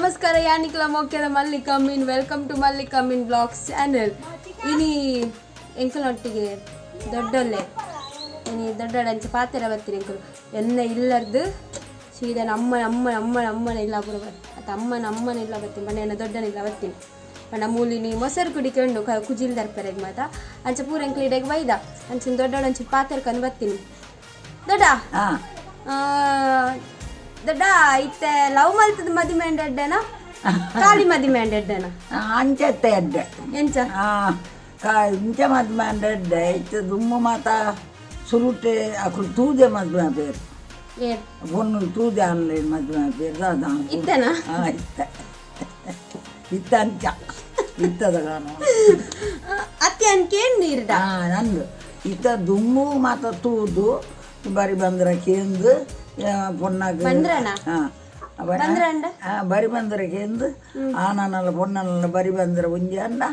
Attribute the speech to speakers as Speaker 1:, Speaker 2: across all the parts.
Speaker 1: ನಮಸ್ಕಾರ ಯಾನಿಕ್ಲ ಮೊಕ್ಕೆದ ಮಲ್ಲಿಕಮ್ಮಿನ್ welcome to ಮಲ್ಲಿಕಮ್ಮಿನ್ blogs channel. ಇನಿ ಎಂಕಲೊಟ್ಟಿಗೆ ದೊಡ್ಡೊಲ್ಲೆ ಇನಿ ದೊಡ್ಡಂಚ ಪಾತೆರ ಬರ್ತೀನಿ ಎಂಕಲು ಎನ್ನ ಇಲ್ಲದ್ದು ಸೀದಾ ಅಮ್ಮನ ಇಲ್ಲ ಪೂರ ಅದು ಅಮ್ಮನ ಇಲ್ಲ ಬರ್ತೀನಿ ಮನೆಯನ್ನ ದೊಡ್ಡನಿಲ್ಲ ಬರ್ತೀನಿ ಪಂಡ ಮೂಲಿನಿ ಮೊಸರು ಕುಡಿಕೊಂಡು ಕುಜಿಲ್ ತರ್ಪರೆಗೆ ಮಾತ ಅಂಚ ಪೂರ ಎಂಕ್ಲು ಇಡೆಗೆ ಬೈದ ಅಂಚಿನ ದೊಡ್ಡೊಳಂಚ ಪಾತೆರ್ಕೊಂಡು ಬರ್ತೀನಿ ದೊಡ್ಡ ದೊಡ್ಡ ಇತ್ತೆ ಲವ್ ಮಲ್ತದ ಮದುವೆ ಎಂಡೆಡ್ಡೆನಾ ಖಾಲಿ ಮದುವೆ ಎಂಡೆಡ್ಡೆನಾ
Speaker 2: ಅಂಚತ್ತೆ ಎಡ್ಡೆ
Speaker 1: ಎಂಚ
Speaker 2: ಇಂಚ ಮದುವೆ ಎಂಡೆಡ್ಡೆ ಇತ್ತು ದುಮ್ಮು ಮಾತ ಸುರುಟೆ ಅಕ್ಕಳು ತೂದೆ ಮದುವೆ ಬೇರು
Speaker 1: ಏನ್
Speaker 2: பொண்ணு தூது ஆன்லைன் மதுமை பேர் தான்
Speaker 1: ಇತ್ತನಾ
Speaker 2: ಇತ್ತ ಅಂಚ ಇತ್ತದ ಕಾನು
Speaker 1: ಅತ್ತೆ ಅನ್ಕೇನ್ ನೀರ್ಡ
Speaker 2: ನಂದು ಇತ್ತ ದುಮ್ಮು ಮಾತ ತೂದು ಬರಿ ಬಂದ್ರ ಕೇಂದು ಪೊನ್ನಾಗ
Speaker 1: ಬಂದ್ರನ
Speaker 2: ಬರಿ ಬಂದ್ರ ಕೇಂದು ಆನನಲ್ಲ ಪೊನ್ನಲ್ಲ ಬರಿ ಬಂದ್ರ ಒಂಜಿ ಅಂಡ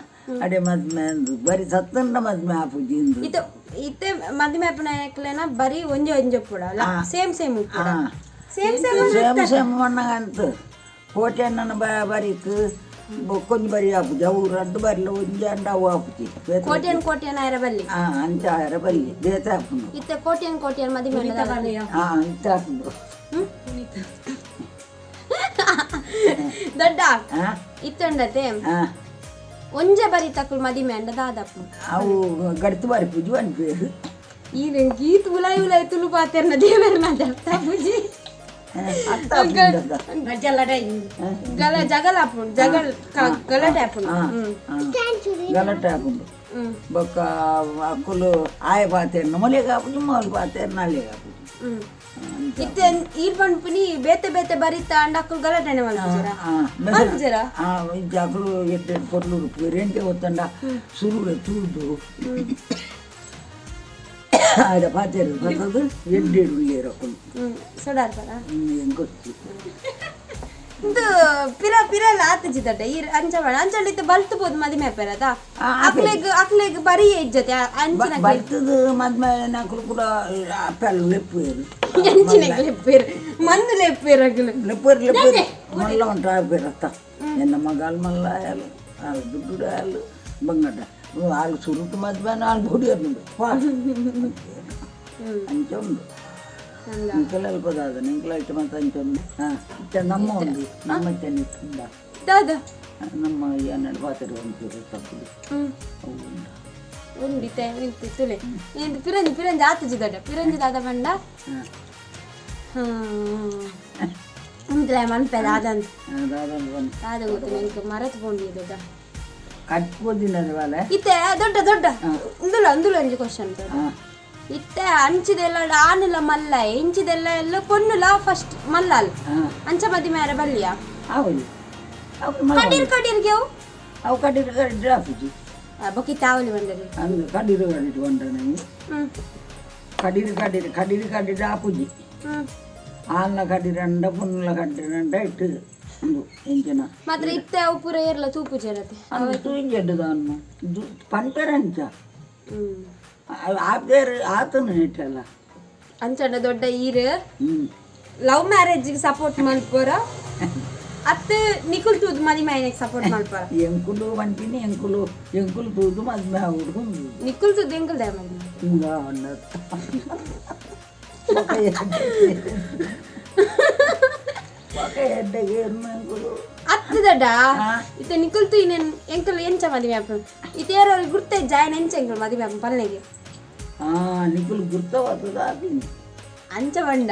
Speaker 2: ಅಡೆ ಮದ್ಮೆ ಅಂದು ಬರಿ ಸತ್ತಂಡ ಮದ್ಮೆ ಆಪುಜಿ
Speaker 1: ಇದು ಇತ್ತೆ ಮದುವೆ ಅಪ್ಪನ ಬರೀ ಒಂಜೆ ಕೂಡ ಸೇಮ್ ಸೇಮ್
Speaker 2: ಸೇಮ್ ಮಣ್ಣಗಂತ ಕೋಟೆ ಅಣ್ಣನ ಬರೀಕ್ ಕೊಂಚ ಬರಿ ಆಪುಜಿ ಅವು ರಡ್ಡು ಬರಿಲ್ಲ ಒಂಜಿ ಅಂಡ ಅವು ಆಪುಜಿ
Speaker 1: ಕೋಟೆಯನ್ ಆಯ್ರ ಬಲ್ಲಿ
Speaker 2: ಅಂಚ ಆಯ್ರ ಬಲ್ಲಿ ದೇತ ಹಾಪುಂಡು
Speaker 1: ಇತ್ತೆ ಕೋಟೆಯನ್ ಮದುವೆ
Speaker 2: ಇಂತ ಹಾಪುಂಡು
Speaker 1: ದೊಡ್ಡ ಇತ್ತಂಡತೆ ಒಂಜ ಬರಿ ತಕ್ಕಳು ಮದಿಮೆ ಅಂಡ ದಾದಪ್ಪ
Speaker 2: ಅವು ಗಡ್ತು ಬಾರಿ ಪೂಜಿ ಅನ್ಪೇರು
Speaker 1: ಈ ಗೀತ್ ಉಲಾಯಿ ತುಳು ಪಾತೆರ್ನ ದೇವರನ ಜಪ್ತ ಪೂಜಿ ಜಗಲ ಆಪುಂಡು ಗಲಾಟೆ ಆಪುಂಡು
Speaker 2: ಗಲಾಟೆ ಹಾಪುಂಡು ಬೊಕ್ಕ ಅಕ್ಕಲು ಆಯ ಪಾತೆರ್ನ ಮೊಲೆಗೆ ಹಾಪುಜಿ ಮೊಲ್ ಪಾತೆರ್ನ ಅಲ್ಲಿಗೆ ಹಾಪುಜಿ
Speaker 1: ಇತ್ತೆ ಈರ್ ಪಂಪುನಿ ಬೇತೆ ಬೇತೆ ಬರಿತ ಅಂಡ ಅಕ್ಕಲು ಗಲಾಟೆನೆ ಮಲ್ಪುಜರ
Speaker 2: ಅಕ್ಕಲು ಎಡ್ಡೆ ಕೊರ್ಲು ರುಪಿ ರೆಂಟೆ ಹೊತ್ತಂಡ ಸುರುವೆ ತೂದು ಆಯ್ದ ಪಾತೆರು ಬರ್ತದು ಎಡ್ಡೆಡು ಉಳ್ಳೇರು ಅಕ್ಕಲು
Speaker 1: ಸೊಡಾರ್ ಪರ
Speaker 2: ಗೊತ್ತು
Speaker 1: ಇದು ಪಿರಲ್ಲ ಆತಜಿ ದಡ್ಡ ಈ ಅಂಚಳಿತ ಬಲ್ತಬೋದು ಮದುವೆ ಪೇರದ ಅಕ್ಲೆಗ್ ಬರೀ ಇಜ್ಜತೆ ಅಂಚಿನ
Speaker 2: ಬರ್ತದ ಮದ್ಮೆ ನಾಲ್ಕು ಕೂಡ ಅಪ್ಪಲ್ ಲೆಪ್ಪೇರು
Speaker 1: ಎಂಚಿನ ಲೆಪ್ಪೇರು ಮಂದು ಲೆಪ್ಪೇರಗಲು
Speaker 2: ಲೆಪ್ಪೇರು ಮಲ್ಲ ಉಂಟು ಆಪೇರತ್ತ ಎನ್ನ ಮಗಾಲ್ ಮಲ್ಲ ಆಯಲು ಆಳು ದುಡ್ಡು ಆಯಲು ಬಂಗಡ್ಡ ಆಳು ಸುರುಟು ಮದ್ಮೆ ಆಳು ಬುಡಿಯರು ಅಂಚ ಉಂಡು ಇಂಕಲ್ ಅಲ್ಪದಾದ ಇಂಕಲ್ ಐಟು ಮತ್ತು ಅಂಚೊಂದು ನಮ್ಮ ಒಂದು ನಮ್ಮ ಚೆನ್ನಿಟ್ಟ ನಮ್ಮ ಏನೆರಡು ಪಾತ್ರೆ ಒಂಚೂರು ತಪ್ಪು
Speaker 1: ಉಂಡಿತೆ ತುಲೆ ಪಿರಂಜಿ ಆತಜಿ ದೊಡ್ಡ ಪಿರಂಜಿ ದಾದ ಬಂಡ ಉಂಟ್ಲೆ ಮನ್ಪೆದ ಅದಂತ ದಾದ ಗೊತ್ತು ನನಗೆ ಮರೆತು ಕೊಂಡಿ ದೊಡ್ಡ
Speaker 2: ಕಟ್ಬೋದಿನ
Speaker 1: ಇತ್ತೆ ದೊಡ್ಡ ಅಂದುಲ ಅಂಜು ಕ್ವಶನ್ ಇತ್ತೆ ಅಂಚಿದೆಲ್ಲ ಆನೆಲ್ಲ ಮಲ್ಲ ಎಂಚಿದೆಲ್ಲ ಎಲ್ಲ ಪೊನ್ನುಲ ಫಸ್ಟ್ ಮಲ್ಲಲ್ ಅಂಚ ಮದಿ ಮೇರೆ ಬಲ್ಲಿಯ ಕಡೀರ್ಗೆ
Speaker 2: ಅವು ಕಡೀರು ಹಾಕುಜಿ
Speaker 1: ಬೊಕ್ಕಿ ತಾವಲಿ ಬಂದರೆ
Speaker 2: ಅಂದು ಕಡೀರು ಬಂದ ನನಗೆ ಕಡೀರು ಹಾಪುಜಿ ಆಲ್ನ ಕಡೀರಂಡ ಪುನ್ನುಲ ಕಡೀರಂಡ ಇಟ್ಟು ಒಂದು ಎಂಚಿನ
Speaker 1: ಮಾತ್ರ ಇತ್ತೆ ಅವು ಪೂರ ಏರ್ಲ ತೂಪು ಸೇರತ್ತೆ
Speaker 2: ಅದು ಇಂಜಡ್ಡದನ್ನು ಪಂಟರಂಚ ಆತನು ಇಟ್ಟಲ್ಲ
Speaker 1: ಅಂಚಂಡ ದೊಡ್ಡ ಈರು ಲವ್ ಮ್ಯಾರೇಜಿಗೆ ಸಪೋರ್ಟ್ ಮಲ್ಪೋರ ಅತ್ತೆ ನಿಕುಲ್ ತೂದು ಮದುವೆ ಮೈನಿಗೆ ಸಪೋರ್ಟ್ ಮಲ್ಪೋರ
Speaker 2: ಎಂಕುಲು ಬಂತೀನಿ ಎಂಕುಲು ತೂದು ಮದುವೆ ಹುಡ್ಕೊಂಡು
Speaker 1: ನಿಕುಲ್ ತೂದು ಎಂಕಲ್ ದೇ ಅತ್ತೆ ದಡ್ಡ ಇತ್ತೆ ನಿಕುಲ್ ತೂ ಇನ್ನೇನು ಎಂಕಲ್ ಎಂಚ ಮದುವೆ ಆಪ ಇತ್ತೇರವ್ರಿಗೆ ಗುರ್ತೆ ಜಾಯ್ನ್ ಎಂಚ ಎಂಕಲ್ ಮದುವೆ ಆಪ ಪಲ್ಲೆಗೆ
Speaker 2: ನಿಕುಲ್ ಗುರ್ತವಾದ
Speaker 1: ಅಂಚ ಬಂಡ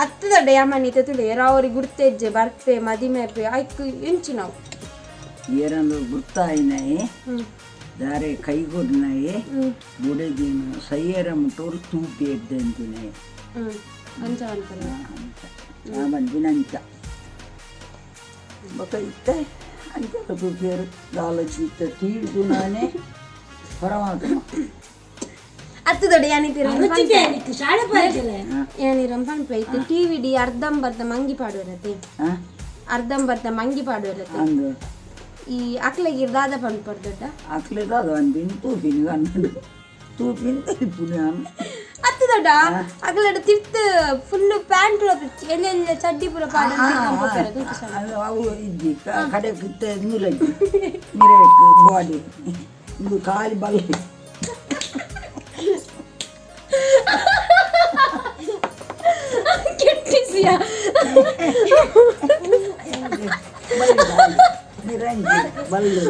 Speaker 1: ಅತ್ತೆ ದೊಡ್ಡ ಯಮನಿ ತುಳಿ ಅವ್ರಿಗೆ ಗುರ್ತೇಜ್ಜೆ ಬರ್ಪೆ ಮದಿಮೆಪೆ ಆಯ್ಕು ಎಂಚು ನಾವು
Speaker 2: ಏರಂದು ಗುರ್ತಾಯಿನಾಯಿ ದಾರೆ ಕೈಗೊಡ್ನಾಯಿ ಬುಡದೀನು ಸೈಯರ ಮುಟ್ಟೋರು ತೂಪಿ ಎದ್ದೆ ಅಂತಿನಾಯಿ
Speaker 1: ಅಂಚ ಬಂತಲ್ಲ
Speaker 2: ಬಂದಿನ ಅಂಚ ಬೊಕ್ಕ ಇತ್ತೆ ಅಂಚೆಲ್ಲ ತೂಪಿಯರು ದಾಲಜಿ ಇತ್ತ ತೀಡ್ದು ನಾನೇ ಪರಮಾತ್ಮ
Speaker 1: ಅತ್ತು ದೊಡ್ಡ ಏನಿರಂ ಪಂಪೆ ಇತ್ತು ಟಿವಿ ಡಿ ಅರ್ಧಂಬರ್ಧ ಮಂಗಿ ಪಾಡುವರತ್ತೆ ಅರ್ಧಂಬರ್ಧ ಮಂಗಿ ಪಾಡುವರತ್ತೆ ಈ ಅಕ್ಲೆಗೆ ದಾದ ಪಂಪರ್ ದೊಡ್ಡ
Speaker 2: ಅಕ್ಲೆ ದಾದ ಅಂದಿನ ತೂಪಿನ ಅನ್ನಡು ತೂಪಿನ ತೂಪು ನಾನು
Speaker 1: ಅತ್ತ ದೊಡ್ಡ ಅಗಲಡ ತಿರ್ತ್ ಫುಲ್ ಪ್ಯಾಂಟ್ ಎಲ್ಲೆಲ್ಲ ಚಡ್ಡಿ ಪೂರ ಪಾಡ
Speaker 2: ಅವು ಇದ್ದಿ ಕಡೆ ಕಿತ್ತ ನೀರಜ್ಜಿ ಮಿರೇಕ್ ಬಾಡಿ ಇದು ಖಾಲಿ ಬಲ್ಲೆ
Speaker 1: ಕೆಟ್ಟಿಸಿಯ
Speaker 2: ನಿರಂಜಿ ಬಲ್ಲು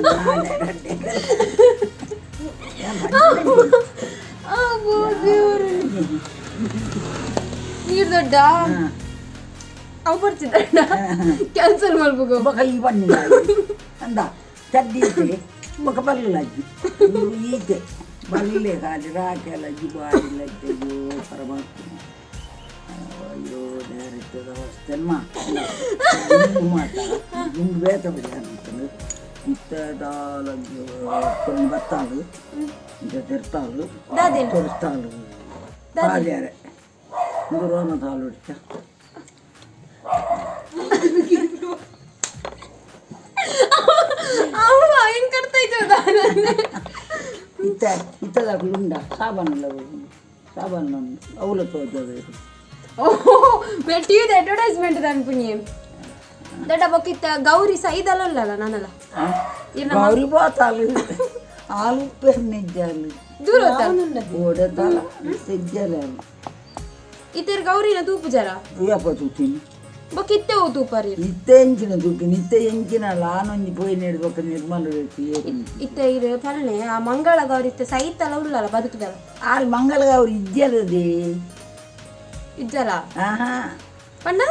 Speaker 1: ನೀರು ದೊಡ್ಡ ಅವು ಬರ್ತಿದ್ದ ಕ್ಯಾನ್ಸಲ್ ಮಾಡ್ಬೇಕು
Speaker 2: ಕೈ ಬನ್ನಿ ಅಂದ ಚಡ್ಡಿ ಇತ್ತೆ ఒక బల్లు లజ్జి ఈతే బల్లే కాదు రాకేలజ్జి బాడీ లజ్జు పరమాత్మ అయ్యో డైరెక్ట్ వస్తేమ్మా మాట ముందు వేత బిడ్డాను ఇత్తడాలజ్జు కొన్ని బత్తాలు ఇంకా తిరుతాలు తొరుస్తాలు తాజారే ఇందు రోన తాలు ఇచ్చా ఇత్తదాకులుండ సాబాన్లో అవులతో
Speaker 1: టీవీ ಅಡ್ವರ್ಟೈಸ್ಮೆಂಟ್ ಅನ್ಪುಣಿ ದೊಡ್ಡ ಬೊಕ್ಕಿತ್ತ ಗೌರಿ ಸೈದಲ್ಲ ಉಳ್ಳಲ್ಲ ನಾನಲ್ಲ
Speaker 2: గౌరీ పోతాలు ఆలు పెర్నిజ్జాలు
Speaker 1: దూర
Speaker 2: ఓడతాల తెజ్జాలు
Speaker 1: ఇతరు గౌరిನ ತೂಪು ಜರ
Speaker 2: ಯಪ್ಪ ತೂತೀನಿ
Speaker 1: ಬೊಕ್ಕಿತ್ತೆ ಓ ತೂಪರಿ
Speaker 2: ಇತ್ತೆ ಎಂಚಿನ ತೂಪಿನಿ ಇತ್ತೆ ಎಂಚಿನ ಲಾನೊಂಜಿ ಪೋಯಿ ನೆಡ್ಬೇಕು ನಿರ್ಮಲ
Speaker 1: ಇತ್ತೆ ಇರು ಪಲ್ಲೆ ಆ ಮಂಗಳ ಗೌರಿ ಇತ್ತೆ ಸೈತಲ್ಲ ಉಳ್ಳಲ್ಲ ಬದುಕುದಲ್ಲ
Speaker 2: ಆಲ್ ಮಂಗಳ ಗೌರಿ ಇಜ್ಜಲದೆ
Speaker 1: ಇಜ್ಜಲ
Speaker 2: ಆಹಾ
Speaker 1: ಪಂಡ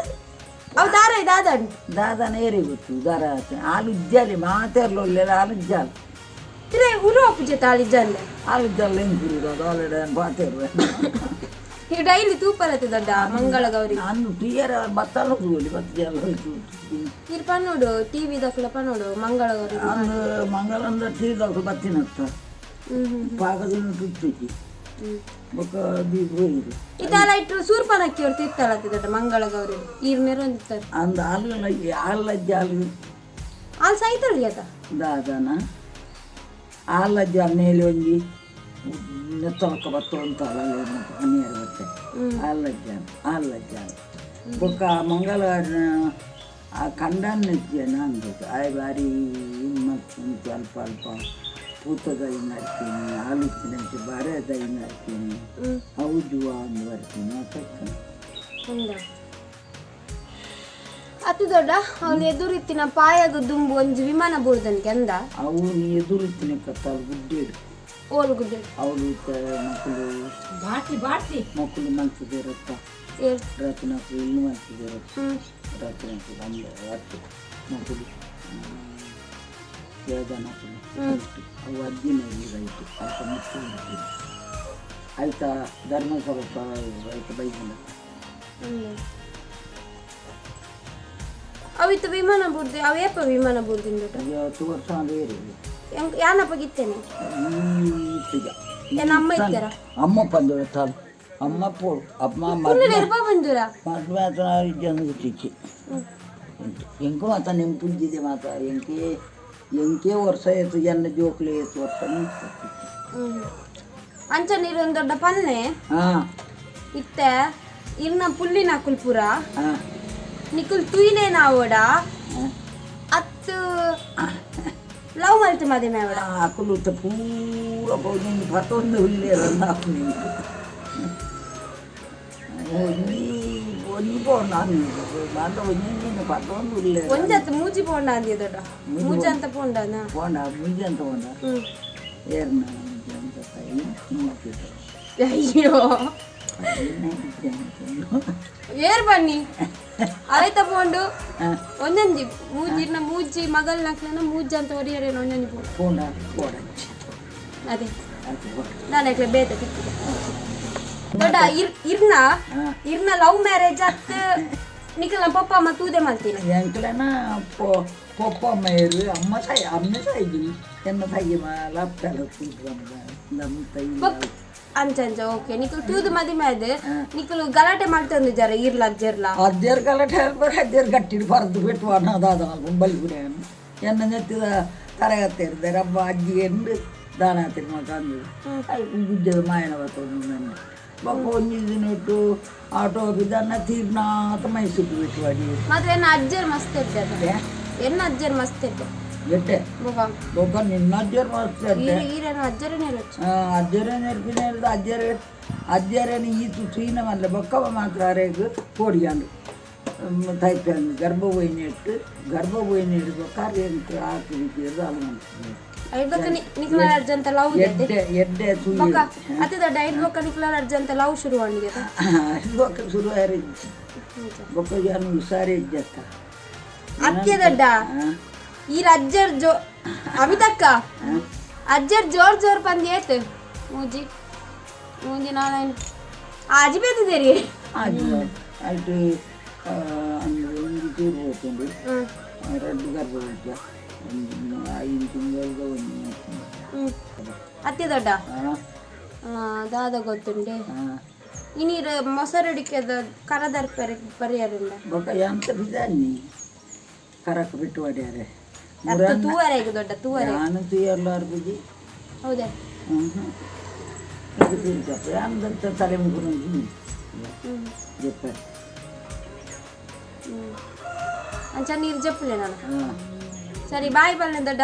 Speaker 1: ಅವು ದಾರ ದಾದನ್
Speaker 2: ದಾದನ ಏರಿ ಗೊತ್ತು ದಾರ ಆಲು ಇಜ್ಜಾಲಿ ಮಾತಾರ್ಲೊಲ್ಲೆಲ್ಲ ಆಲು ಇಜ್ಜಾಲ
Speaker 1: ಇರೇ ಉರು ಅಪ್ಪುಜೆ ತಾಳಿಜ್ಜಲ್ಲ
Speaker 2: ಆಲು ಇಜ್ಜಲ್ಲ ಎಂಕುರು ಅದು ಆಲ್ರೆಡಿ ಪಾತೇರು
Speaker 1: ಈಗ ಡೈಲಿ ತೂಪರತ್ತೆ ದೊಡ್ಡ ಮಂಗಳ ಗೌರಿ
Speaker 2: ನಾನು ಟಿಯರ್ ಬತ್ತಲ್ಲ ಹೋಗಿ ಬತ್ತಿಯಲ್ಲ ಹೋಯ್ತು
Speaker 1: ಇರ್ ಪನ್ನೋಡು ಟಿವಿ ದಕ್ಕಲ ಪನ್ನೋಡು ಮಂಗಳ ಗೌರಿ
Speaker 2: ಅಂದು ಮಂಗಳ ಅಂದ್ರೆ ಟಿವಿದಾಗ ಬತ್ತಿನತ್ತ ಪಾಕದಿಂದ ತುತ್ತಿಕ್ಕಿ ಬೊಕ್ಕ ದೀಪ ಹೋಗಿರು
Speaker 1: ಇದೆಲ್ಲ ಇಟ್ಟು ಸೂರ್ಪನಕ್ಕಿ ಅವ್ರು ತಿತ್ತಳತ್ತೆ ದೊಡ್ಡ ಮಂಗಳ ಗೌರಿ ಈರ್ ನೆರೊಂದಿರ್ತಾರೆ
Speaker 2: ಅಂದ ಆಲಜ್ಜ ಆಲು
Speaker 1: ಅಲ್ಲಿ ಸೈತಳಿ ಅದ
Speaker 2: ದಾದನ ಆಲಜ್ಜ ಮೇಲೆ ಒಂಜಿ ನೆತ್ತೊಳಕ ಬತ್ತು ಅಂತ ಹನಿಯರು ಬತ್ತೆ ಆಲಜ್ಜ ಬೊಕ್ಕ ಮಂಗಳ ಆ ಕಂಡನ್ನೆಜ್ಜನ ಅಂದದ್ದು ಆಯ್ ಬಾರಿ ಮತ್ತು ಅಲ್ಪ ಅಲ್ಪ ಪೂತದೈ ನಡ್ತೀನಿ ಆಲುತ್ತಿನಂತೆ ಬಾರೆದೈ ನಡ್ತೀನಿ ಹೌದು ಅಂದು ಬರ್ತೀನಿ
Speaker 1: ಅತಿ ದೊಡ್ಡ ಅವನು ಎದುರಿತ್ತಿನ ಪಾಯಗ ದುಂಬು ಒಂಜಿ ವಿಮಾನ ಬೋರ್ದನ್ಗೆ ಅಂದ
Speaker 2: ಅವು ನೀ ಎದುರಿತ್ತಿನ ಕತ್ತಾಲು ಗುಡ್ಡೇಡು
Speaker 1: ಓಲು ಗುಡ್ಡೆ
Speaker 2: ಅವಳು ಮಕ್ಕಳು ಮಲ್ತಿದ್ದಾರಪ್ಪ ರತ್ನಕ್ಕೂ ಇಲ್ಲಿ ಮಲ್ತಿದ್ದಾರಪ್ಪ ರತ್ನಕ್ಕೂ ಬಂದ ಹತ್ತು ಮಕ್ಕಳು ಯೋಧನಕ್ಕೂ ಅವು ಅಜ್ಜಿನ ರೈತು ಆಯ್ತಾ ಮುಚ್ಚು ಆಯ್ತಾ ಧರ್ಮಸಭಾ ಆಯ್ತಾ ಬೈಬಲ್
Speaker 1: ಅವಿತ್ತು ವಿಮಾನ ಬೋರ್ದಿ ಅವೇಪ ವಿಮಾನ ಬೋರ್ದಿಂದ
Speaker 2: 50 ವರ್ಷ ಅಂದ್ರೆ
Speaker 1: ಯಾನಪ್ಪ ಗಿತ್ತೇನೆ ಅಮ್ಮ ಇದ್ದಾರ
Speaker 2: ಅಮ್ಮ ಬಂದೋಳು ತಾಳು ಅಮ್ಮ ಪೋಳು ಅಮ್ಮ
Speaker 1: ಬಂದೂರ
Speaker 2: ಮದುವೆ ಆತ ಜನ ತಿಕ್ಕಿ ಎಂಕು ಮಾತ ನಿಮ್ಮ ಪುಂಜಿದೆ ಮಾತ ಎಂಕೆ ವರ್ಷ ಆಯ್ತು ಜನ ಜೋಕ್ಲಿ ಆಯ್ತು ವರ್ಷ
Speaker 1: ಅಂಚ ನೀರೊಂದು ದೊಡ್ಡ ಪನ್ನೆ ಇತ್ತ ಇರ್ನ ಪುಲ್ಲಿನ ಕುಲ್ಪುರ ನಿಕುಲ್ ತುಯಿನೇ ನಾವೋಡ ಅತ್ತು ಲವ್ ಮಾಡ್ತು ಮದಿ ಮೇವಡ
Speaker 2: ಆಕಲು ಪೂರ ಪೌನಿ ಪತ್ತೊಂದು ಹುಲ್ಲೆ ನಾವು ಒಂಜಿ ಪೋಂಡ ಮಾತ ಒಂಜಿನ ಪತ್ತೊಂದು ಹುಲ್ಲೆ
Speaker 1: ಒಂಜತ್ತು ಮೂಜಿ ಪೋಂಡ ಅಂದಿಯ ದೊಡ್ಡ ಮೂಜಿ ಅಂತ ಪೋಂಡನ
Speaker 2: ಪೋಂಡ ಮೂಜಿ ಅಂತ ಪೋಂಡ ಏರ್ನ ಮೂಜಿ ಅಂತ
Speaker 1: ಅಯ್ಯೋ ಏರ್ ಬನ್ನಿ ಆಯ್ತಾ ಪೋಂಡು ಒಂದೊಂದಿ ಮೂಜಿನ ಮೂಜಿ ಮಗಲ್ ನಕ್ಲನ ಮೂಜಿ ಅಂತ ಹೊಡಿಯರೇನು ಒಂದೊಂದಿ
Speaker 2: ಪೋಂಡ
Speaker 1: ಅದೇ ನಾನು ಯಾಕೆ ಬೇತ ಸಿಕ್ಕಿದೆ ದೊಡ್ಡ ಇರ್ನ ಲವ್ ಮ್ಯಾರೇಜ್ ಅತ್ತ ನಿಖಿಲ್ ಪಪ್ಪ ಅಮ್ಮ ತೂದೆ ಮಾಡ್ತೀನಿ
Speaker 2: ಎಂಕ್ಲನ ಪಪ್ಪ ಅಮ್ಮ ಇರು ಅಮ್ಮ ಸಾಯಿದ್ದೀನಿ ಎನ್ನ ತಾಯಿ ಲಾಪ್ಟಾಲ ನಮ್ಮ ತಾಯಿ
Speaker 1: ಅಂಚ ಓಕೆ ನಿಖಿಲ್ ತೂದು ಮದಿಮೆ ಅದೇ ನಿಖಿಲ್ ಗಲಾಟೆ ಮಾಡ್ತಂದು ಜರ ಇರ್ಲ ಅಜ್ಜರ್ಲ
Speaker 2: ಅಜ್ಜರ್ ಗಲಾಟೆ ಹೇಳ್ತಾರೆ ಅಜ್ಜರ್ ಗಟ್ಟಿಡು ಬರೆದು ಬಿಟ್ಟು ಅದಾದ ಬಲಿ ಬಿಡ ಎನ್ನ ನೆತ್ತಿದ ತರಗತ್ತೆ ಇರ್ತಾರೆ ಹಬ್ಬ ಅಜ್ಜಿ ಎಂದು ದಾನ ತಿನ್ಮಕ ಅಂದು ಗುಡ್ಡದ ಮಾಯನ ಬರ್ತದೆ ನನ್ನ ಬೊಕ್ಕ ಒಂಜಿ ದಿನ ಇಟ್ಟು ಆಟೋ ಹೋಗಿದ್ದನ್ನ ತೀರ್ನಾಥ ಮೈಸೂರು ಬಿಟ್ಟು ಬಾಡಿ
Speaker 1: ಮಾತ್ರ ಎನ್ನ ಅಜ್ಜರ್ ಮಸ್ತ್ ಇದ್ದೆ ಅದು ಎನ್ನ ಅಜ್ಜರ್ ಮಸ್ತ್ ಇದ್ದೆ
Speaker 2: ಎಟ್ಟೆ
Speaker 1: ಬೊಕ
Speaker 2: ಬೊಕ್ಕ ನಿನ್ನ ಅಜ್ಜರು ಮಸ್ತ್
Speaker 1: ಈರೇನು ಅಜ್ಜರನೇ ಇರచ్చు
Speaker 2: ಅಜ್ಜರೇ ನೆನಪಿನ ಹೇಳಿದ ಅಜ್ಜರೇನು ಈತು ಚೀನ ಮಲ್ಲ ಬೊಕ್ಕವ ಮಾತ್ರ ಅರೆಗೆ ಕೋಡಿಯಾನು ತೈಪಂದು ಗರ್ಭಬೋಯಿನ ಇಟ್ಟು ಕಾರ್ಯಂತ ಹಾಕಿ ಅದು
Speaker 1: ಐಡ್ಬೊಕ್ಕ ನಿಕ್ಲಾರ್ ಅರ್ಜಂತ ಲವ್
Speaker 2: ಎಡ್ಡೆ
Speaker 1: ಬೊಕ ಅತಿ ದೊಡ್ಡ ಐಡ್ಬೊಕ್ಕ ನಿಕ್ಲಾರ್ ಅರ್ಜಂತ ಲವ್ ಶುರು ಮಾಡಿದೆ
Speaker 2: ಬೊಕ್ಕ ಶುರು ಬೊಕ್ಕ ಜಾನು ಹುಷಾರಿ ಇಜ್ಜತ್ತ
Speaker 1: ಅತ್ಯ ದೊಡ್ಡ ಈ ಅಜ್ಜರ್ ಜೋ ಅಮಿತಕ್ಕ ಅಜ್ಜರ್ ಜೋರ್ ಜೋರ್ ಬಂದು ಏತು ಮೂಜಿ ಮೂಜಿ ನಾಳೆ ಆಜಿ ಬೇದಿದ್ದೀರಿ
Speaker 2: ಆಯ್ತು ಆಯ್ತು ಅಂದರೆ ಒಂದು ತೀರು ಹೋಗ್ತಂಡು ಎರಡು ಗರ್ಭ ಹೋಗ್ತ 5 ತಿಂಗಳಿಗೆ ಒಂದು
Speaker 1: ಅತ್ಯ ದೊಡ್ಡ ದಾದ ಗೊತ್ತುಂಡೆ ಇನ್ನೀರು ಮೊಸರಡಿಕೆದ ಕರದರ್ ಪರಿಹಾರಲ್ಲ
Speaker 2: ಬೊಕ್ಕ ಎಂತ ಬಿದ್ದಾನಿ ಕರಕ್ಕೆ ಬಿಟ್ಟು ಹೊಡ್ಯಾರೆ
Speaker 1: ತೂವರೆಗೆ ದೊಡ್ಡ ತೂವರೆ
Speaker 2: ನಾನು ತೂಯರ್ಲಾರು ಬುದ್ಧಿ
Speaker 1: ಹೌದಾ
Speaker 2: ಇದು ತಿಂತಪ್ಪ ಏನಂತ ತಲೆ ಮುಗುರು ಜಪ್ಪ
Speaker 1: ಅಂಚ ನೀರು ಜಪ್ಪಲೆ ನಾನು ಸರಿ ಬಾಯ್ ಬಲ್ಲೆ ದೊಡ್ಡ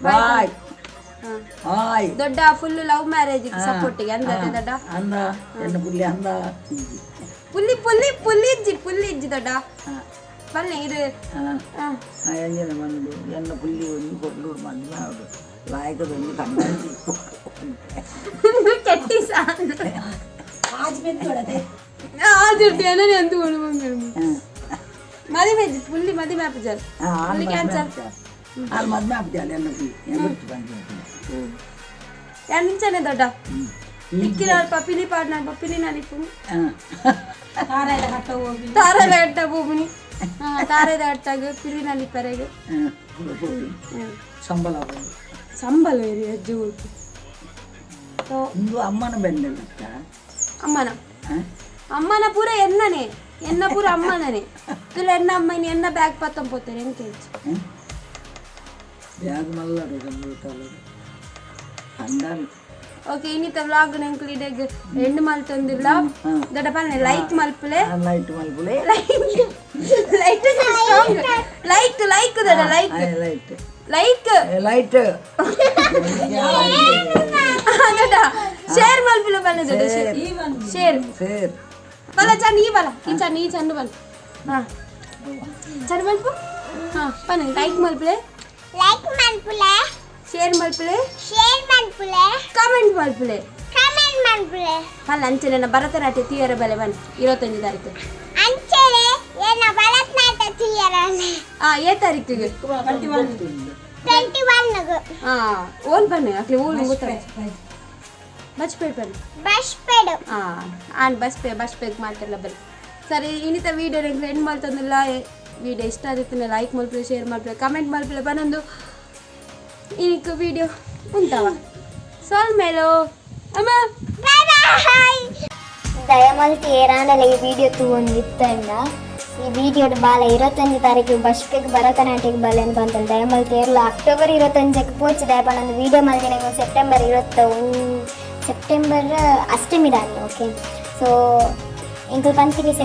Speaker 2: ಬಾಯ್ ಹಾಯ್
Speaker 1: ದೊಡ್ಡ ಫುಲ್ ಲವ್ ಮ್ಯಾರೇಜ್ ಸಪೋರ್ಟಿಗೆ ಅಂದ ದೊಡ್ಡ
Speaker 2: ಅಂದ ಎನ್ನ ಪುಲ್ಲಿ ಅಂದ
Speaker 1: ಪುಲ್ಲಿ ಪುಲ್ಲಿ ಪುಲ್ಲಿ ಇಜ್ಜಿ ದೊಡ್ಡ ಬಲ್ಲೆ ಇದು
Speaker 2: ಎಂಜಿನ ಬಂದು ಎನ್ನ ಪುಲ್ಲಿ ಒಂದು ಕೊಟ್ಟು ಬಂದು ಅವರು ಲಾಯಕದೊಂದು ಕಣ್ಣು
Speaker 1: ಕೆಟ್ಟಿ ಮದುವೆ ಪುಲ್ಲಿ ಮದುವೆ ಆಪಿಜಲ್ ಪುಲ್ಲಿ ಕ್ಯಾನ್ಸರ್
Speaker 2: ಅಲ್ಲಿ ಮದುವೆ ಆಗ್ತಿಲ್ಲ ಎನ್ನ ಪುಲ್ಲಿ ಬಿಟ್ಟು ಬಂದು
Speaker 1: ನಿಂಚನೆ ದೊಡ್ಡ ಇಕ್ಕಿನ ಪಪಿಲಿ ಪಾಡ್ನ ಪಪಿಲಿ ನಲಿಪು ತಾರೆಲ್ಲ ಗಟ್ಟ ಭೂಮಿನಿ ತಾರೆದ ಗಟ್ಟಾಗ ಪಿಲಿ ನಲಿಪರೆಗೆ
Speaker 2: ಸಂಬಳ
Speaker 1: ಸಂಬಳ ಏರಿ ಅಜ್ಜಿ ಹೋಗಿ
Speaker 2: ಇಂದು ಅಮ್ಮನ ಬೆಂದಲ್ಲ
Speaker 1: ಅಮ್ಮನ ಪೂರ ಎನ್ನನೆ ಎನ್ನ ಪೂರ ಅಮ್ಮನೇ ತುಲ ಎನ್ನ ಅಮ್ಮನಿ ಎನ್ನ ಬ್ಯಾಗ್ ಪತ್ತಂ ಪೋತಾರೆ ಎಂತ
Speaker 2: ಬ್ಯಾಗ್ ಮಲ್ಲಾಡು ಅಂದಾಲು
Speaker 1: ಓಕೆ ಇನ್ನಿತ ವ್ಲಾಗ್ ನಂಗೆ ಇಡೆಗ್ ಎಂಡ್ ಮಲ್ತೊಂದಿಲ್ಲ ದೊಡ್ಡ ಪಲ್ಲೆ ಲೈಕ್ ಮಲ್ಪಲೆ
Speaker 2: ಲೈಟ್ ಮಲ್ಪಲೆ
Speaker 1: ಲೈಟ್ ಸ್ಟ್ರಾಂಗ್ ಲೈಕ್ ದೊಡ್ಡ ಲೈಕ್ ದೊಡ್ಡ ಶೇರ್ ಮಲ್ಪಲೆ ಬಲ್ಲ ದೊಡ್ಡ ಶೇರ್ ಬಲ್ಲ ಚಂದ ಈ ಬಲ್ಲ ಈ ಚಂದ ಬಲ್ಲ ಚಂದ ಮಲ್ಪು ಬನ್ನಿ ಲೈಕ್ ಮಲ್ಪಲೆ ಶೇರ್ ಮಲ್ಪಲೆ ಕಮೆಂಟ್ ಮಲ್ಪಲೆ ಪಲ್ಲ ಅಂಚೆ ನನ್ನ ಭರತನಾಟ್ಯ ತೀಯರ ಬೆಲೆ ಬನ್ನಿ 25 ತಾರೀಕು ಏ ತಾರೀಕಿಗೆ ಓಲ್ ಬನ್ನಿ ಅಕ್ಲಿ ಓಲ್ ಗೊತ್ತಾರೆ ಬಸ್ಪೇಡ್ ಬನ್ನಿ ಬಸ್ಪೇಡ್ ಮಾಡ್ತಿರಲ್ಲ ಬನ್ನಿ ಸರಿ ಇನ್ನಿತ ವೀಡಿಯೋ ಎಂಡ್ ಮಾಡ್ತಂದಿಲ್ಲ ವೀಡಿಯೋ ಇಷ್ಟ ಆದಿತ್ತು ಲೈಕ್ ಮಲ್ಪಲೆ ಶೇರ್ ಮಲ್ಪಲೆ ಕಮೆಂಟ್ ಮಲ್ಪಲೆ ಬನ್ನೊಂದು ಇನ್ನಿಕ್ಕು ವೀಡಿಯೋ ಉಂಟವ ಸೋಲ್ ಮೇಲೋ ಅಮ್ಮ
Speaker 3: ದಯಮಾಲ್ತಿ ಏರಾಂಡಲ ಈ ವಿಡಿಯೋ ತೂಂದಿತ್ತಂಡ ಈ ವಿಡಿಯೋಡ್ ಬಾಲ 25 ತಾರೀಕು ಬಸ್ಪೆಗ್ ಭರತನಾಟ್ಯಕ್ಕೆ ಬಲೆ ಅಂತ ಬಂತಲ್ಲ ದಯಮಾಲ್ತಿ ಏರ್ಲ ಅಕ್ಟೋಬರ್ 25ಕ್ಕೆ ಪೋಚಿ ದಯಪಣ್ಣೊಂದು ವಿಡಿಯೋ ಮಲ್ದಿನ ಸೆಪ್ಟೆಂಬರ್ ಅಷ್ಟಮಿ ದಾನಿ ಓಕೆ ಸೊ ಇಂಕಲ್ ಪಂಚಿಗೆ